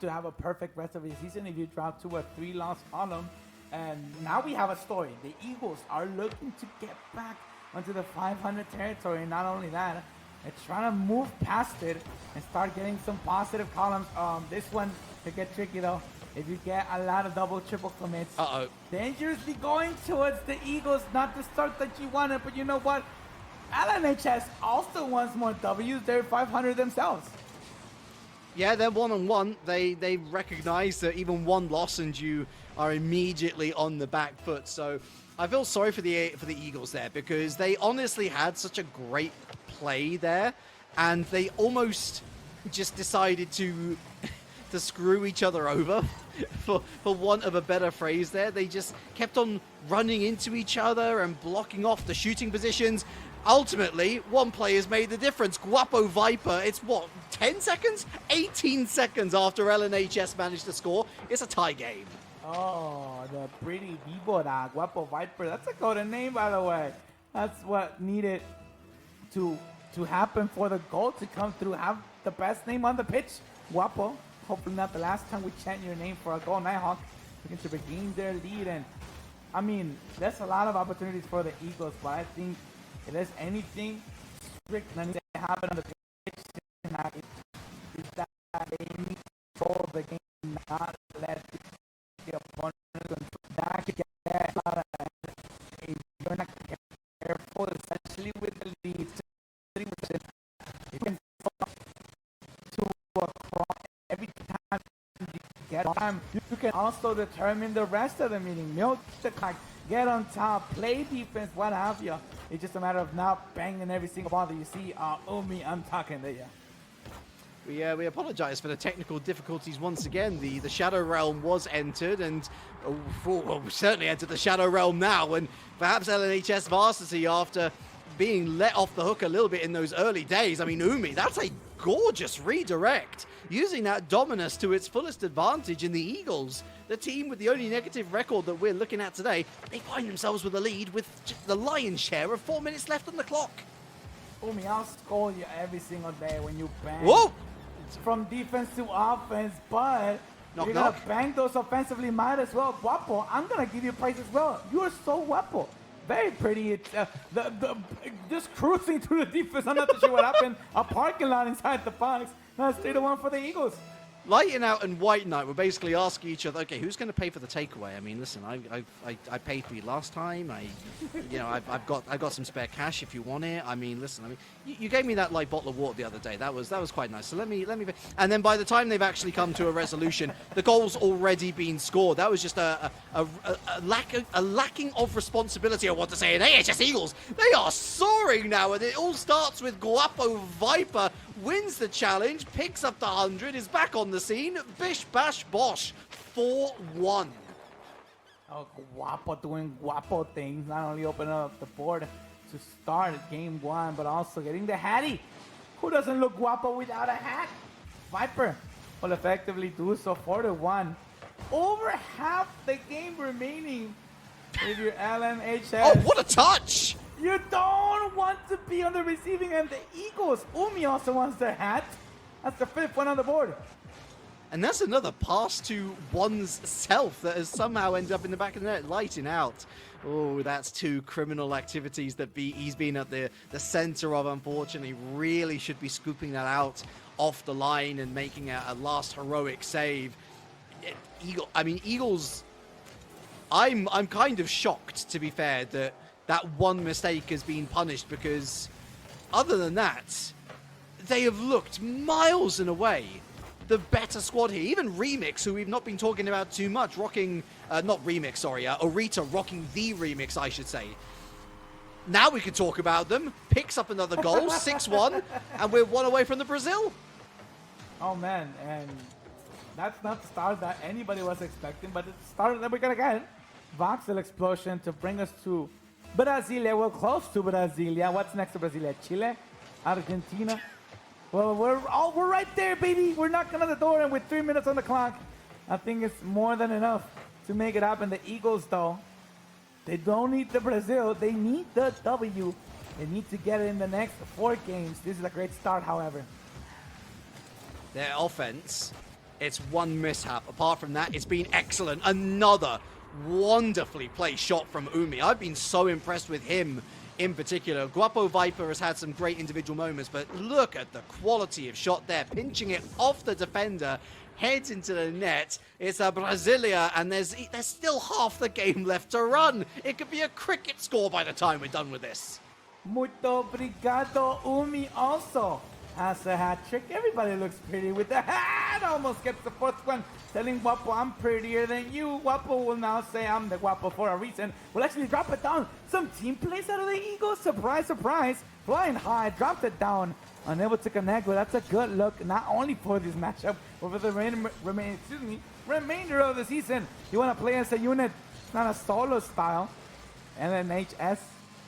to have a perfect rest of the season if you drop to a 3-loss column. And now we have a story. The Eagles are looking to get back onto the 500 territory. Not only that, they're trying to move past it and start getting some positive columns. This one could get tricky though. If you get a lot of double, triple commits. Dangerously going towards the Eagles, not the start that you wanted, but you know what? LNHS also wants more W's. They're 500 themselves. Yeah, they're 1-on-1. They recognize that even one loss and you are immediately on the back foot. So I feel sorry for the Eagles there, because they honestly had such a great play there, and they almost just decided to screw each other over, for want of a better phrase there. They just kept on running into each other and blocking off the shooting positions. Ultimately, one play has made the difference. Guapo Viper, it's what, 10 seconds? 18 seconds after LNHS managed to score. It's a tie game. Oh, the pretty Vibora, Guapo Viper. That's a golden name, by the way. That's what needed to happen for the goal to come through. Have the best name on the pitch, Guapo. Hopefully not the last time we chant your name for a goal. Nighthawk looking to regain their lead. And, I mean, there's a lot of opportunities for the Eagles, but I think if there's anything strict that needs to happen on the pitch tonight, is that they need to control the game, not let the opponent control. That could get a lot of, if you're not careful, especially with the lead, you can fall to a cross every time you get on. You can also determine the rest of the meeting. Milk the clock, get on top, play defense, what have you. It's just a matter of not banging every single ball that you see. Umi, I'm talking to you. We apologize for the technical difficulties once again. The Shadow Realm was entered, and we certainly entered the Shadow Realm now, and perhaps LNHS Varsity, after being let off the hook a little bit in those early days. I mean, Umi, that's a gorgeous redirect, using that dominus to its fullest advantage. In the Eagles, the team with the only negative record that we're looking at today, they find themselves with a lead with the lion's share of 4 minutes left on the clock. Umi, I'll scold you every single day when you bang. Whoa! From defense to offense, but knock, you're knock. gonna bang those offensively, might as well. Guapo, I'm gonna give you praise as well. You are so guapo. Very pretty. It's just cruising through the defense. I'm not too sure what happened. A parking lot inside the box. That's 3-1 for the Eagles. Lighten Out and White Knight were basically asking each other, okay, who's going to pay for the takeaway? I mean, listen, I paid for you last time. I've got some spare cash if you want it. I mean, listen, you gave me that light bottle of water the other day. That was quite nice. So let me. And then by the time they've actually come to a resolution, the goal's already been scored. That was just a lacking of responsibility. I want to say, in AHS Eagles, they are soaring now, and it all starts with Guapo Viper. Wins the challenge, picks up the 100, is back on the scene. Bish bash bosh, 4-1. Oh, Guapo doing Guapo things. Not only opening up the board to start game one, but also getting the hattie. Who doesn't look Guapo without a hat? Viper will effectively do so. 4-1. Over half the game remaining. If you're LNHS. Oh, what a touch! You don't want to be on the receiving end. The Eagles. Umi also wants their hat. That's the 5th one on the board. And that's another pass to one's self that has somehow ended up in the back of the net, lighting out. Oh, that's 2 criminal activities that he's been at the center of, unfortunately. Really should be scooping that out off the line and making a last heroic save. Eagles, I'm kind of shocked, to be fair, that one mistake has been punished, because other than that, they have looked miles and away the better squad here. Even Remix, who we've not been talking about too much, rocking, not Remix, sorry, Orita rocking the Remix, I should say. Now we can talk about them. Picks up another goal, 6-1, and we're 1 away from the Brazil. Oh man, and that's not the start that anybody was expecting, but it's the start that we're gonna get. Voxel explosion to bring us to Brasilia. We're close to Brasilia. What's next to Brasilia? Chile? Argentina? Well, we're right there, baby. We're knocking on the door, and with 3 minutes on the clock, I think it's more than enough to make it happen. The Eagles, though, they don't need the Brazil. They need the W. They need to get it in the next 4 games. This is a great start, however. Their offense It's one mishap. Apart from that, it's been excellent. Another wonderfully placed shot from Umi. I've been so impressed with him in particular. Guapo Viper has had some great individual moments, but look at the quality of shot there. Pinching it off the defender, heads into the net. It's a Brasilia, and there's still half the game left to run. It could be a cricket score by the time we're done with this. Muito obrigado. Umi also has a hat trick. Everybody looks pretty with the hat. Almost gets the fourth one. Telling Guapo, I'm prettier than you. Guapo will now say I'm the Guapo for a reason. We'll actually drop it down. Some team plays out of the Eagles. Surprise, surprise. Flying high. Dropped it down. Unable to connect, but that's a good look, not only for this matchup, but for the remainder of the season. You want to play as a unit, not a solo style. LNHS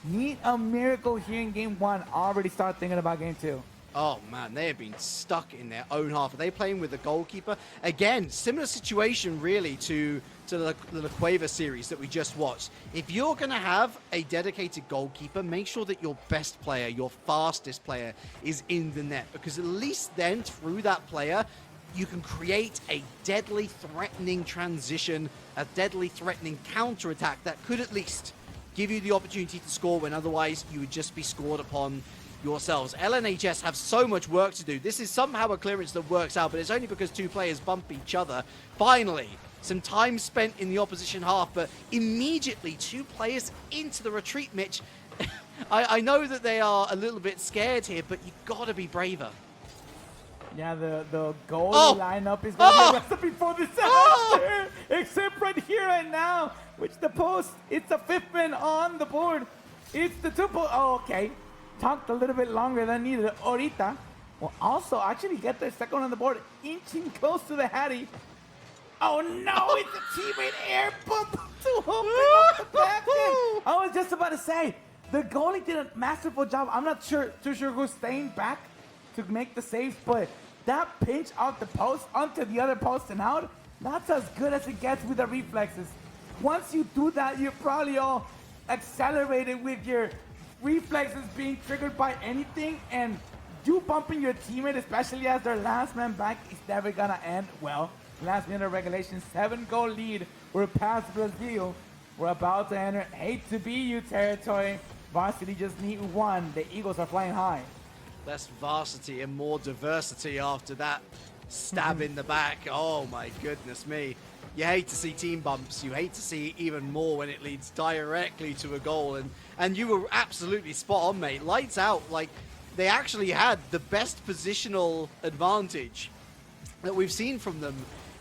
need a miracle here in game 1. Already start thinking about game 2. Oh man, they have been stuck in their own half. Are they playing with the goalkeeper? Again, similar situation really to the La Cueva series that we just watched. If you're going to have a dedicated goalkeeper, make sure that your best player, your fastest player, is in the net. Because at least then, through that player, you can create a deadly threatening transition, a deadly threatening counter-attack that could at least give you the opportunity to score when otherwise you would just be scored upon yourselves. LNHS have so much work to do. This is somehow a clearance that works out, but it's only because two players bump each other. Finally, some time spent in the opposition half, but immediately two players into the retreat, Mitch. I know that they are a little bit scared here, but you've got to be braver. Yeah, the goalie lineup is going to be a recipe for disaster. Except right here and now, which the post, it's a fifth man on the board. It's the two post. Oh, okay. Talked a little bit longer than needed. Ahorita will also actually get their second on the board, inching close to the Hattie. Oh no, it's a teammate air bump to open up the back end. I was just about to say, the goalie did a masterful job. I'm not too sure who's staying back to make the saves, but that pinch out the post onto the other post and out, that's as good as it gets with the reflexes. Once you do that, you're probably all accelerated with your reflexes being triggered by anything, and you bumping your teammate, especially as their last man back, is never gonna end well. Last minute of regulation, 7-goal lead. We're past Brazil. We're about to enter hate to be you territory. Varsity just need 1. The Eagles are flying high. Less varsity and more diversity after that stab in the back. Oh my goodness me. You hate to see team bumps. You hate to see even more when it leads directly to a goal. And you were absolutely spot on, mate. Lights out. Like, they actually had the best positional advantage that we've seen from them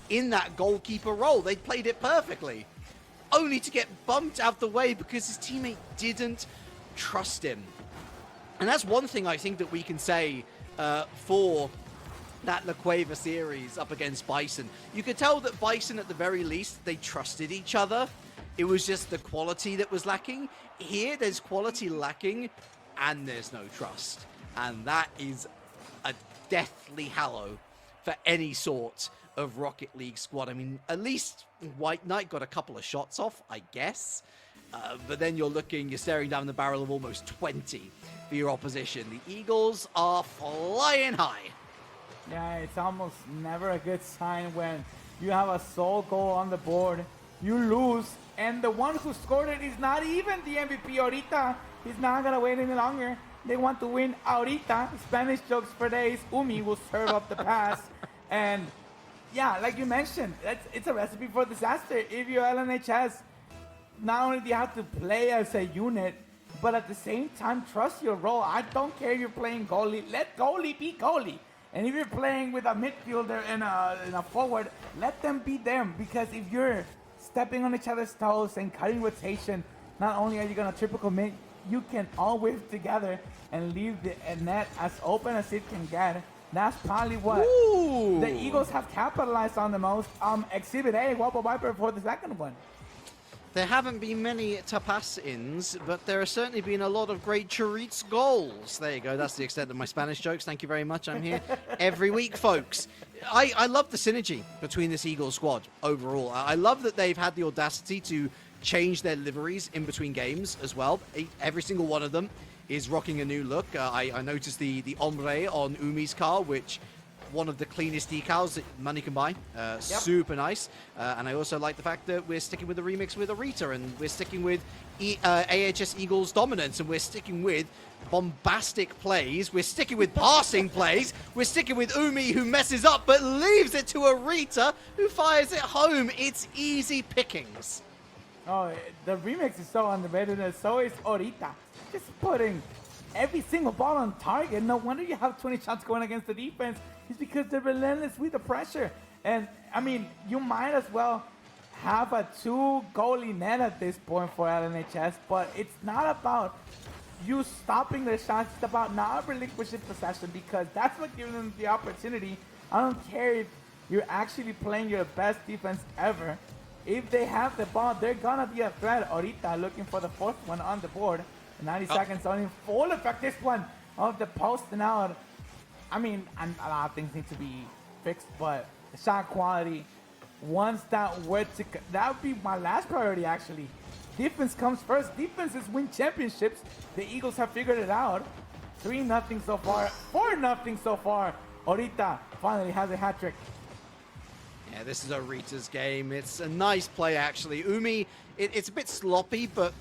in that goalkeeper role. They played it perfectly. Only to get bumped out the way because his teammate didn't trust him. And that's one thing I think that we can say for that La Cueva series up against Bison. You could tell that Bison, at the very least, they trusted each other. It was just the quality that was lacking. Here, there's quality lacking, and there's no trust. And that is a deathly hallow for any sort of Rocket League squad. I mean, at least White Knight got a couple of shots off, I guess. But then you're staring down the barrel of almost 20 for your opposition. The Eagles are flying high. Yeah, it's almost never a good sign when you have a sole goal on the board, you lose, and the one who scored it is not even the MVP ahorita. He's not going to wait any longer. They want to win ahorita. Spanish jokes for days. Umi will serve up the pass. And yeah, like you mentioned, it's a recipe for disaster. If you're LNHS, not only do you have to play as a unit, but at the same time, trust your role. I don't care if you're playing goalie. Let goalie be goalie. And if you're playing with a midfielder and a forward, let them be them. Because if you're stepping on each other's toes and cutting rotation, not only are you going to triple commit, you can all whiff together and leave the net as open as it can get. That's probably what the Eagles have capitalized on the most. Exhibit A, Guapo Viper for the second one. There haven't been many tapas-ins, but there have certainly been a lot of great chorizo goals. There you go. That's the extent of my Spanish jokes. Thank you very much. I'm here every week, folks. I love the synergy between this Eagles squad overall. I love that they've had the audacity to change their liveries in between games as well. Every single one of them is rocking a new look. I noticed the ombre on Umi's car, which one of the cleanest decals that money can buy. Super nice. And I also like the fact that we're sticking with the remix with Arita, and we're sticking with AHS Eagles dominance, and we're sticking with bombastic plays. We're sticking with passing plays. We're sticking with Umi, who messes up but leaves it to Arita, who fires it home. It's easy pickings. Oh, the remix is so underrated, and so is Orita. Just putting every single ball on target. No wonder you have 20 shots going against the defense. It's because they're relentless with the pressure. And, I mean, you might as well have a 2-goalie net at this point for LNHS, but it's not about you stopping their shots. It's about not relinquishing possession, because that's what gives them the opportunity. I don't care if you're actually playing your best defense ever. If they have the ball, they're gonna be a threat. Orita looking for the fourth one on the board. 90 seconds on in full effect. This one of the post and out. I mean, a lot of things need to be fixed, but the shot quality, once that were to, that would be my last priority actually. Defense comes first. Defenses win championships. The Eagles have figured it out. 3-0 so far. 4-0 so far. Orita finally has a hat trick. Yeah, this is Arita's game. It's a nice play, actually. Umi, it's a bit sloppy, but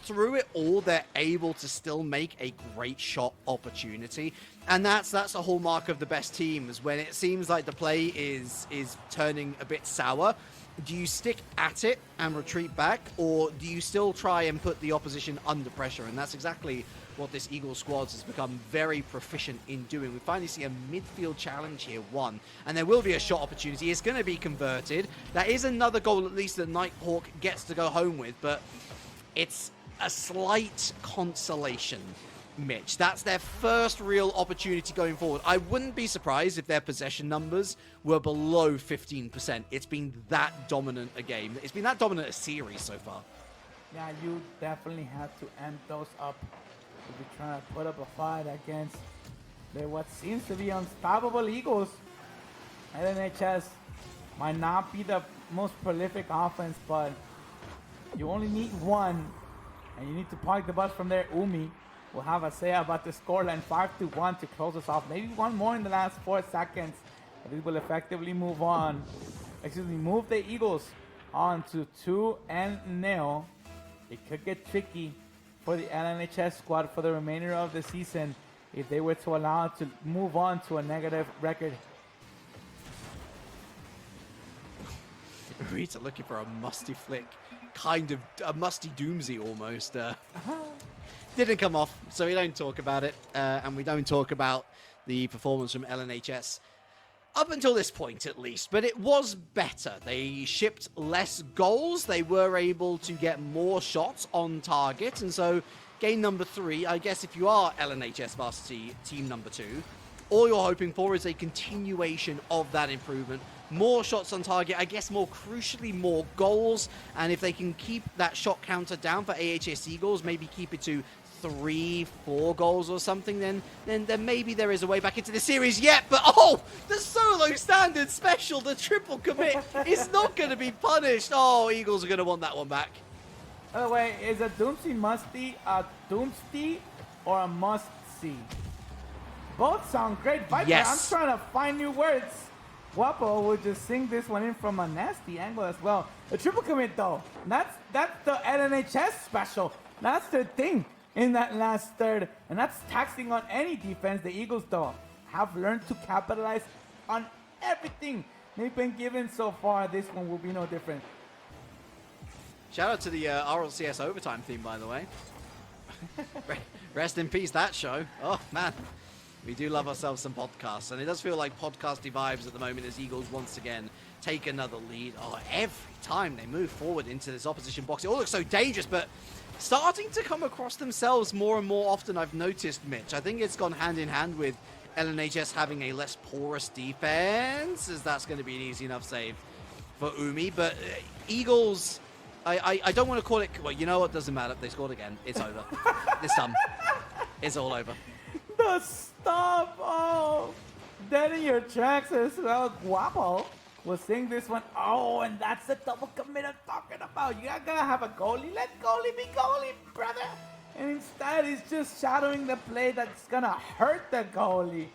through it all, they're able to still make a great shot opportunity. And that's the hallmark of the best teams. When it seems like the play is turning a bit sour, do you stick at it and retreat back, or do you still try and put the opposition under pressure? And that's exactly what this Eagle squad has become very proficient in doing. We finally see a midfield challenge here won, and there will be a shot opportunity. It's going to be converted. That is another goal at least that Nighthawk gets to go home with, but it's a slight consolation, Mitch. That's their first real opportunity going forward. I wouldn't be surprised if their possession numbers were below 15%. It's been that dominant a game. It's been that dominant a series so far. Yeah, you definitely have to end those up if you're trying to put up a fight against what seems to be unstoppable Eagles. LNHS might not be the most prolific offense, but you only need one, and you need to park the bus from there. Umi will have a say about the scoreline, 5-1 to close us off. Maybe one more in the last 4 seconds. But we will effectively move on. Move the Eagles on to 2-0. It could get tricky for the LNHS squad for the remainder of the season if they were to allow it to move on to a negative record. Rita looking for a musty flick, kind of a musty doomsy almost. Didn't come off, so we don't talk about it, and we don't talk about the performance from LNHS up until this point at least, but it was better. They shipped less goals, they were able to get more shots on target, and so game number 3, I guess if you are LNHS Varsity team number 2, all you're hoping for is a continuation of that improvement. More shots on target, I guess more crucially, more goals. And if they can keep that shot counter down for AHS Eagles, maybe keep it to 3-4 goals or something, then maybe there is a way back into the series yet. But oh, the solo standard special, the triple commit is not going to be punished. Oh, Eagles are going to want that one back. By the way, is a Doomsday musty a Doomsday or a must-see? Both sound great. Viper, yes. I'm trying to find new words. Guapo will just sing this one in from a nasty angle as well. The triple commit though, that's the LNHS special. That's their thing in that last third, and that's taxing on any defense. The Eagles though have learned to capitalize on everything they've been given so far. This one will be no different. Shout out to the RLCS overtime theme, by the way. Rest in peace, that show. Oh man. We do love ourselves some podcasts, and it does feel like podcasty vibes at the moment as Eagles once again take another lead. Oh, every time they move forward into this opposition box, it all looks so dangerous, but starting to come across themselves more and more often, I've noticed, Mitch. I think it's gone hand in hand with LNHS having a less porous defense, as that's going to be an easy enough save for Umi, but Eagles, I don't want to call it, well, you know what, doesn't matter, they scored again, it's over. It's done. It's all over. The stop! Oh, dead in your tracks as well. Guapo will sing this one. Oh, and that's the double commit I'm talking about. You're gonna have a goalie. Let goalie be goalie, brother. And instead, he's just shadowing the play that's gonna hurt the goalie.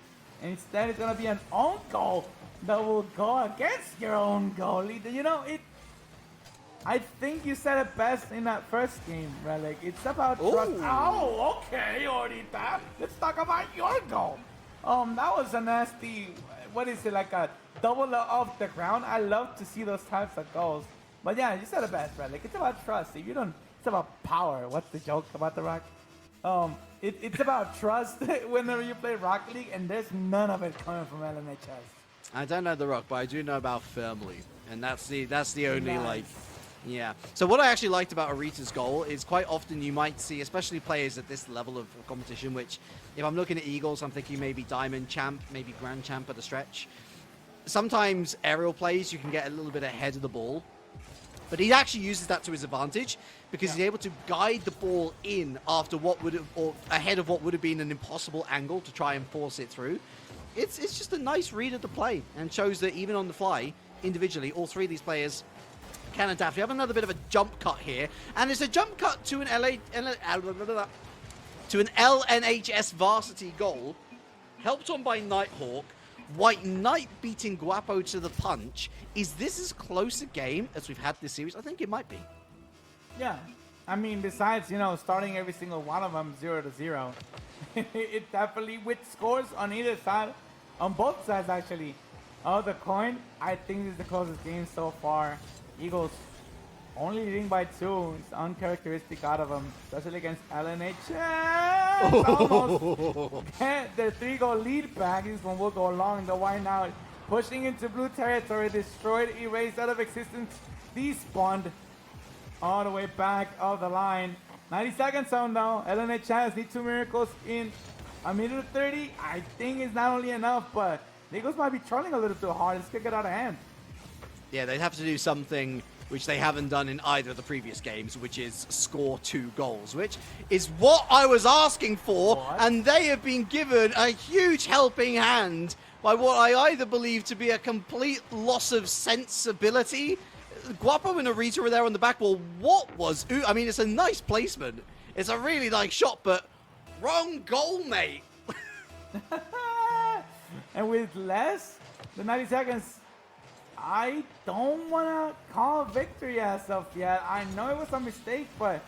Instead, it's gonna be an own goal that will go against your own goalie. You know, I think you said it best in that first game, Relic. It's about trust. Ooh. Oh, okay, Orita. Let's talk about your goal. That was a nasty. What is it, like a double off the ground? I love to see those types of goals. But yeah, you said it best, Relic. It's about trust. If you don't, it's about power. What's the joke about the Rock? It's about trust whenever you play Rocket League, and there's none of it coming from LNHS. I don't know the Rock, but I do know about Firmly, and that's the only Nice. like. Yeah. So what I actually liked about Arita's goal is quite often you might see, especially players at this level of competition, which if I'm looking at Eagles, I'm thinking maybe Diamond Champ, maybe Grand Champ at a stretch. Sometimes aerial plays, you can get a little bit ahead of the ball. But he actually uses that to his advantage because he's able to guide the ball in after what would have, or ahead of what would have been an impossible angle to try and force it through. It's just a nice read of the play and shows that even on the fly, individually, all three of these players can adapt. We have another bit of a jump cut here, and it's a jump cut to an LNHS Varsity goal, helped on by Nighthawk. White Knight beating Guapo to the punch. Is this as close a game as we've had this series? I think it might be. Yeah. I mean, besides, starting every single one of them 0-0, it definitely, with scores on either side, on both sides actually, of the coin, I think this is the closest game so far. Eagles only leading by 2. It's uncharacteristic out of them, especially against LNHS. Almost get their 3-goal lead back. This one will go along. The White Knight pushing into blue territory, destroyed, erased out of existence, despawned all the way back of the line. 90 seconds on though. LNHS need 2 miracles in a minute 30. I think it's not only enough, but the Eagles might be trolling a little too hard. This could get out of hand. Yeah, they'd have to do something which they haven't done in either of the previous games, which is score 2 goals, which is what I was asking for, and they have been given a huge helping hand by what I either believe to be a complete loss of sensibility. Guapo and Arita were there on the back wall. What was... I mean, it's a nice placement. It's a really nice shot, but wrong goal, mate. And with less than 90 seconds, I don't want to call victory as of yet. I know it was a mistake, but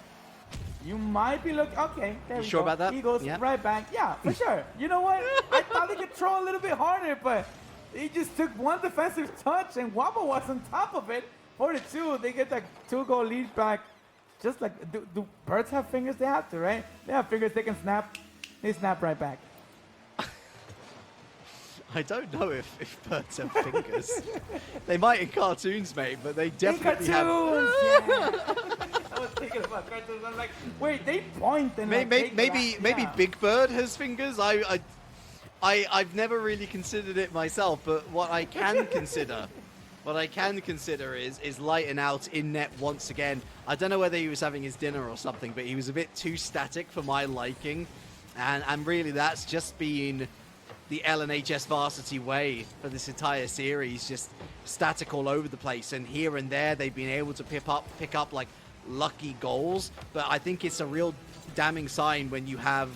you might be looking... Okay, there You we sure go. about that? Eagles Yep. right back. Yeah, for sure. You know what? I thought they could throw a little bit harder, but he just took one defensive touch, and Wabba was on top of it. 4-2, they get that 2-goal lead back. Just like, do birds have fingers? They have to, right? They have fingers, they can snap. They snap right back. I don't know if birds have fingers. They might in cartoons, mate, but they definitely have... Yeah. I was thinking about cartoons. I'm like, wait, they point and Maybe yeah. Big Bird has fingers. I've never really considered it myself, but what I can consider... What I can consider is lighting out in net once again. I don't know whether he was having his dinner or something, but he was a bit too static for my liking. And really that's just been the LNHS Varsity way for this entire series, just static all over the place. And here and there they've been able to pick up like lucky goals. But I think it's a real damning sign when you have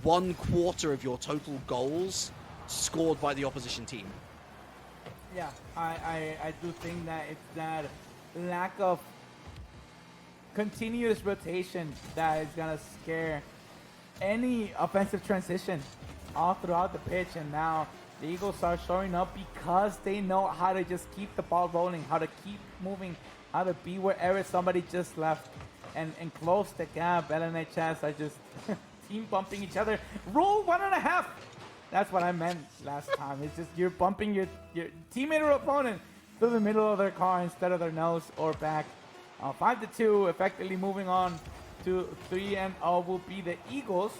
1/4 of your total goals scored by the opposition team. Yeah, I do think that it's that lack of continuous rotation that is going to scare any offensive transition all throughout the pitch. And now the Eagles are showing up because they know how to just keep the ball rolling, how to keep moving, how to be wherever somebody just left and close the gap. LNHS are just team bumping each other. Rule 1.5. That's what I meant last time. It's just you're bumping your teammate or opponent through the middle of their car instead of their nose or back. 5-2, effectively moving on to 3-0 will be the Eagles,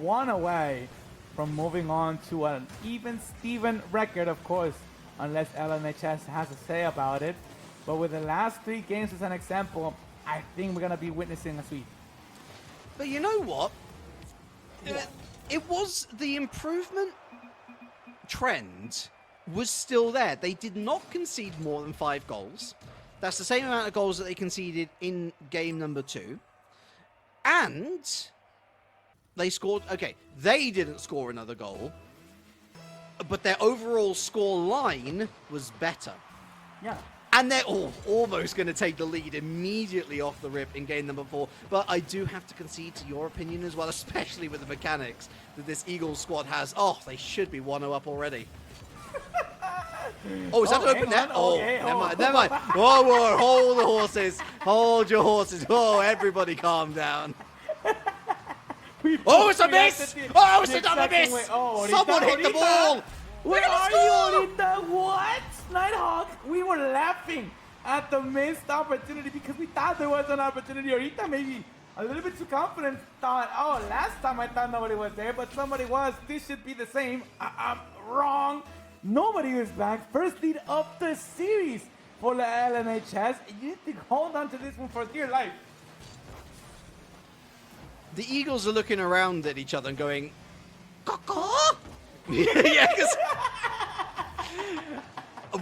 1 away from moving on to an even Steven record, of course, unless LNHS has a say about it. But with the last 3 games as an example, I think we're going to be witnessing a sweep. But you know what? Yeah. It was the improvement trend was still there. They did not concede more than 5 goals. That's the same amount of goals that they conceded in game number 2. And they scored... Okay, they didn't score another goal. but their overall score line was better. Yeah. And they're almost going to take the lead immediately off the rip in game number 4. But I do have to concede to your opinion as well, especially with the mechanics that this Eagles squad has. Oh, they should be 1-0 up already. Oh, is that an open net? Oh, never mind. Whoa, hold the horses. Hold your horses. Oh, everybody calm down. Oh, it's a miss! Oh, it's another miss! Oh, Someone hit the ball! Where are you, Orita? What? Nighthawk, we were laughing at the missed opportunity because we thought there was an opportunity. Orita maybe a little bit too confident, thought, oh, last time I thought nobody was there, but somebody was. This should be the same. I'm wrong. Nobody was back. First lead of the series for the LNHS. You need to hold on to this one for dear life. The Eagles are looking around at each other and going, "Caw-caw?" Yeah, because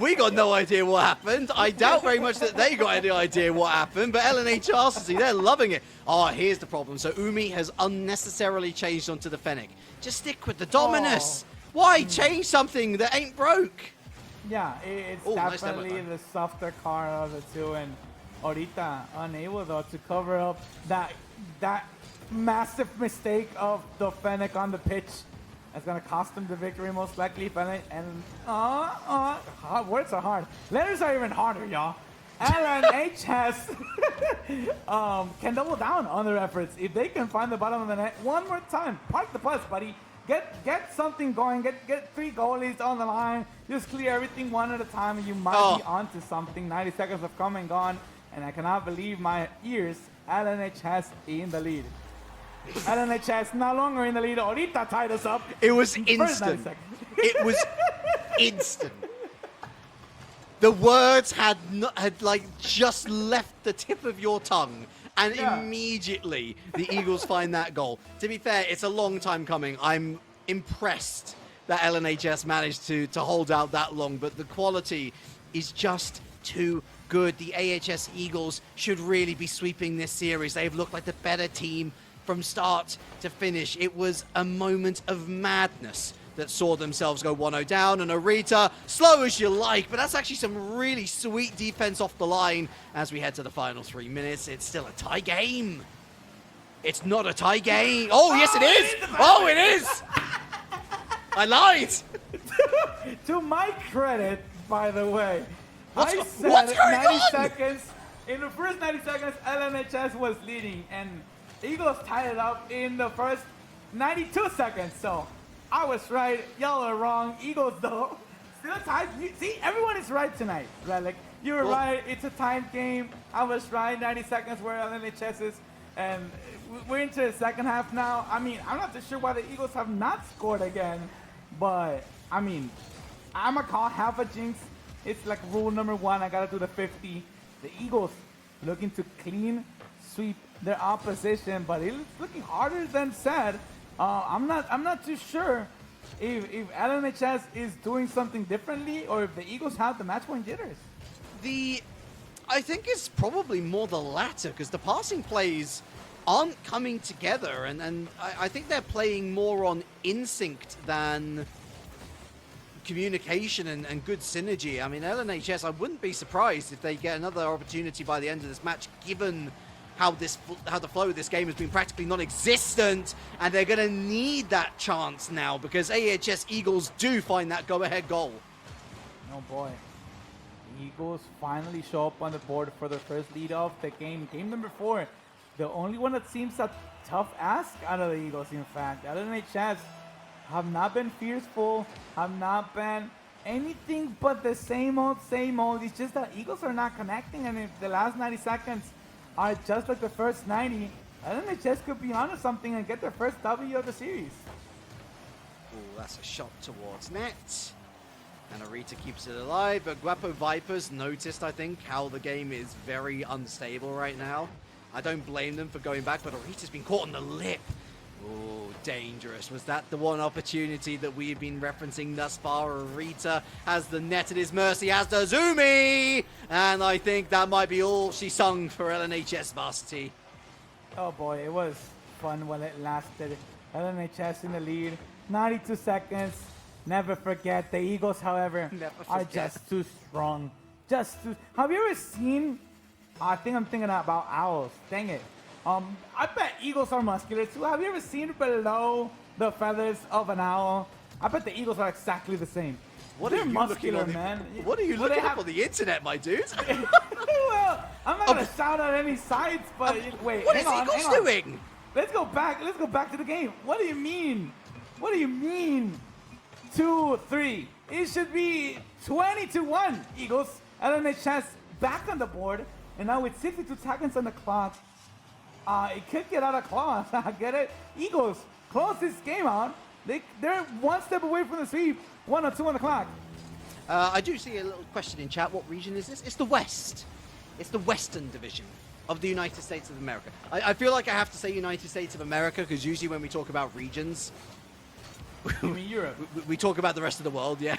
we got no idea what happened. I doubt very much that they got any idea what happened, but LNHS, they're loving it. Oh, here's the problem. So Umi has unnecessarily changed onto the Fennec. Just stick with the Dominus. Why change something that ain't broke? Yeah, it's definitely nice the softer car of the two, and Orita unable though to cover up that massive mistake of the Fennec on the pitch. That's gonna cost them the victory most likely. Fennec and words are hard. Letters are even harder, y'all. LNHS can double down on their efforts if they can find the bottom of the net one more time. Park the bus, buddy. Get something going. Get 3 goalies on the line. Just clear everything one at a time, and you might be onto something. 90 seconds have come and gone, and I cannot believe my ears. LNHS in the lead. LNHS no longer in the lead. Orita tied us up. It was instant. It was instant. The words had like just left the tip of your tongue. And immediately the Eagles find that goal. To be fair, it's a long time coming. I'm impressed that LNHS managed to hold out that long, but the quality is just too good. The AHS Eagles should really be sweeping this series. They've looked like the better team from start to finish. It was a moment of madness that saw themselves go 1-0 down, and Orita, slow as you like, but that's actually some really sweet defense off the line as we head to the final 3 minutes. It's still a tie game. It's not a tie game. Oh, yes, it is. Oh, it is. I lied. To my credit, by the way, what's going 90 on? seconds. In the first 90 seconds, LNHS was leading, and Eagles tied it up in the first 92 seconds. So I was right. Y'all are wrong. Eagles, though, still tied. See, everyone is right tonight. Right? Like, you were right. It's a timed game. I was right. 90 seconds where LNHS is. And we're into the second half now. I mean, I'm not too sure why the Eagles have not scored again. But, I mean, I'm going to call half a jinx. It's like rule number 1. I got to do the 50. The Eagles looking to clean sweep their opposition. But it's looking harder than said. I'm not too sure if LNHS is doing something differently or if the Eagles have the match point jitters. I think it's probably more the latter, because the passing plays aren't coming together, and I think they're playing more on instinct than communication and good synergy. I mean, LNHS, I wouldn't be surprised if they get another opportunity by the end of this match, given how the flow of this game has been practically non-existent, and they're going to need that chance now because AHS Eagles do find that go-ahead goal. Oh boy. The Eagles finally show up on the board for the first lead of the game. Game number 4. The only one that seems a tough ask out of the Eagles, in fact. LNHS have not been fearful, have not been anything but the same old, same old. It's just that Eagles are not connecting, and if the last 90 seconds are just like the first 90, LNHS could be onto something and get their first W of the series. Oh, that's a shot towards net. And Orita keeps it alive, but Guapo Vipers noticed, I think, how the game is very unstable right now. I don't blame them for going back, but Orita's been caught on the lip. Oh, dangerous. Was that the one opportunity that we've been referencing thus far? Orita has the net at his mercy, as does Umi! And I think that might be all she sung for LNHS Varsity. Oh boy, it was fun while it lasted. LNHS in the lead. 92 seconds. Never forget. The Eagles, however, Never are forget. just too strong. Have you ever seen? I think I'm thinking about owls. Dang it. I bet eagles are muscular too. Have you ever seen below the feathers of an owl? I bet the eagles are exactly the same. What They're are you muscular, looking on man. What are you Well, they looking up have- on the internet, my dude? Well, I'm not gonna shout out any sites, but wait. What hang is on, Eagles hang on. doing? Let's go back. Let's go back to the game. What do you mean? What do you mean? 2-3. It should be 20-1. Eagles. LNHS back on the board, and now with 62 seconds on the clock, it could get out of claws. Get it? Eagles close this game out. They're one step away from the sweep. 1-2 on the clock. I do see a little question in chat. What region is this? It's the West. It's the Western Division of the United States of America. I feel like I have to say United States of America because usually when we talk about regions, You mean Europe? we talk about the rest of the world, yeah.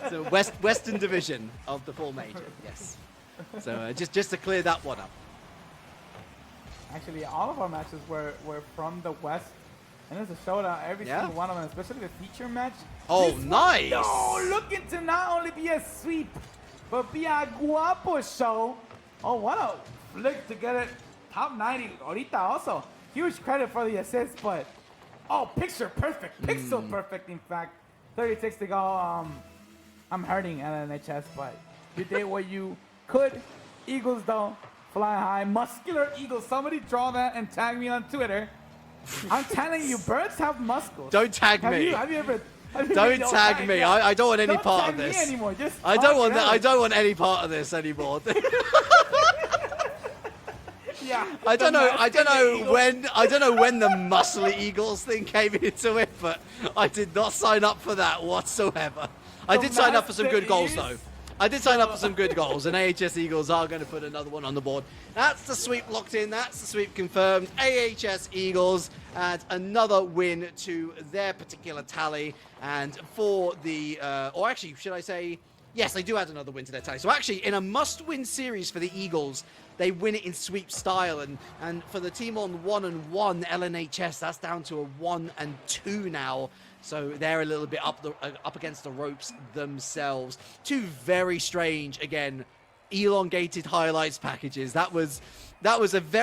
So Western Division of the full major, yes. So just to clear that one up. Actually, all of our matches were from the West. And it's a showdown, every Yeah? single one of them, especially the feature match. Oh, This one, nice! no, looking to not only be a sweep, but be a guapo show. Oh, what a flick to get it top 90. Ahorita also. Huge credit for the assist, but oh, picture perfect. Pixel perfect, in fact. 36 to go. I'm hurting LNHS, but you did what you could. Eagles, though, fly high. Muscular Eagles. Somebody draw that and tag me on Twitter. I'm telling you, birds have muscles. Don't tag me. Have you ever? Don't tag me. I don't want any Don't part tag of this. Me anymore. Just I don't want that. that. I don't want any part of this anymore. Yeah. I don't the know. I don't masculine know Eagles. when. I don't know when the muscly Eagles thing came into it, but I did not sign up for that whatsoever. I The did sign up for some good master goals is- though. I did sign up for some good goals, and AHS Eagles are going to put another one on the board. That's the sweep locked in. That's the sweep confirmed. AHS Eagles add another win to their particular tally, and for the, or actually, should I say? Yes, they do add another win to their tally. So actually, in a must-win series for the Eagles, they win it in sweep style. And for the team on 1-1, LNHS, that's down to a 1-2 now. So they're a little bit up against the ropes themselves. Two very strange, again, elongated highlights packages. That was a very